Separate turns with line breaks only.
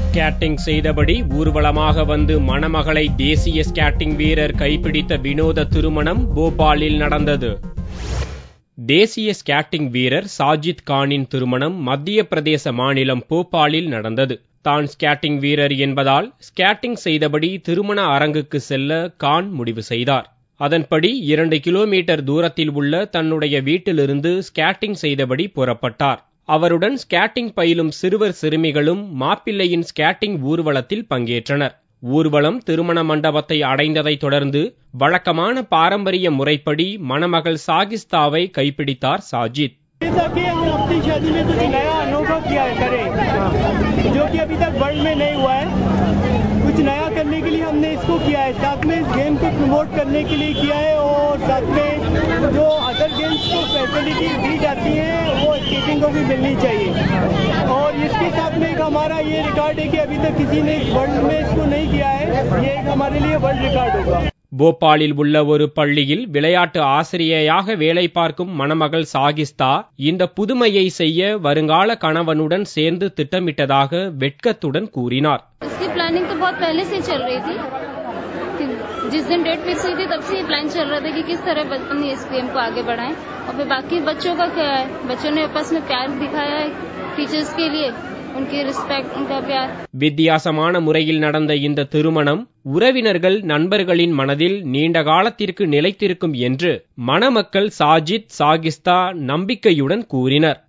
Skating செய்தபடி ஊர்வலமாக வந்து மணமகளை தேசிய ஸ்கேட்டிங் வீரர் கைப்பிடித்த வினோத திருமணம் போபாலில் நடந்தது. தேசிய ஸ்கேட்டிங் வீரர் சாஜித் கானின் திருமணம் மத்திய பிரதேச மாநிலம் போபாலில் நடந்தது. தான் ஸ்கேட்டிங் வீரர் என்பதால் ஸ்கேட்டிங் செய்தபடி திருமண அரங்குக்கு செல்ல கான் முடிவு செய்தார். அதன்படி 2 கிலோமீட்டர் தூரத்தில் உள்ள தன்னுடைய வீட்டிலிருந்து ஸ்கேட்டிங் செய்தபடி புறப்பட்டார். அவருடன் ஸ்கேட்டிங் பயிலும் சிறுவர் சிறுமிகளும் மாப்பிள்ளையின் ஸ்கேட்டிங் ஊர்வலத்தில் பங்கேற்றனர். ஊர்வலம் திருமண மண்டபத்தை அடைந்ததை தொடர்ந்து வழக்கமான பாரம்பரிய முறைப்படி மணமகள் சாகிஸ்தாவை கைப்பிடித்தார் சாஜித்.
कुछ नया करने के लिए हमने इसको किया है, साथ में इस गेम को प्रमोट करने के लिए किया है और साथ में जो अदर गेम्स को फैसिलिटी दी जाती है वो स्केटिंग को भी मिलनी चाहिए। और इसके साथ में एक हमारा ये रिकॉर्ड है कि अभी तक किसी ने वर्ल्ड में इसको नहीं किया है, ये एक हमारे लिए वर्ल्ड रिकॉर्ड होगा.
போபாலில் உள்ள ஒரு பள்ளியில் விளையாட்டு ஆசிரியையாக வேலை பார்க்கும் மணமகள் சாகிஸ்தா இந்த புதுமையை செய்ய வருங்கால கணவனுடன் சேர்ந்து திட்டமிட்டதாக வெட்கத்துடன் கூறினார்.
प्लानिंग तो बहुत पहले से चल रही थी, जिस दिन डेट फिक्स हुई थी तब से ये प्लान चल रहा था कि किस तरह बचपन इस गेम को आगे बढ़ाएं. और फिर बाकी बच्चों का क्या है, बच्चों ने आपस में प्यार दिखाया है टीचर्स के लिए, उनकी रिस्पेक्ट, उनका प्यार. வித்தியாசமான முறையில் நடந்த இந்த திருமணம் உறவினர்கள் நண்பர்களின் மனதில் நீண்ட காலத்திற்கு நிலைத்திருக்கும் என்று மணமக்கள் சாஜித் சாகிஸ்தா நம்பிக்கையுடன் கூறினர்.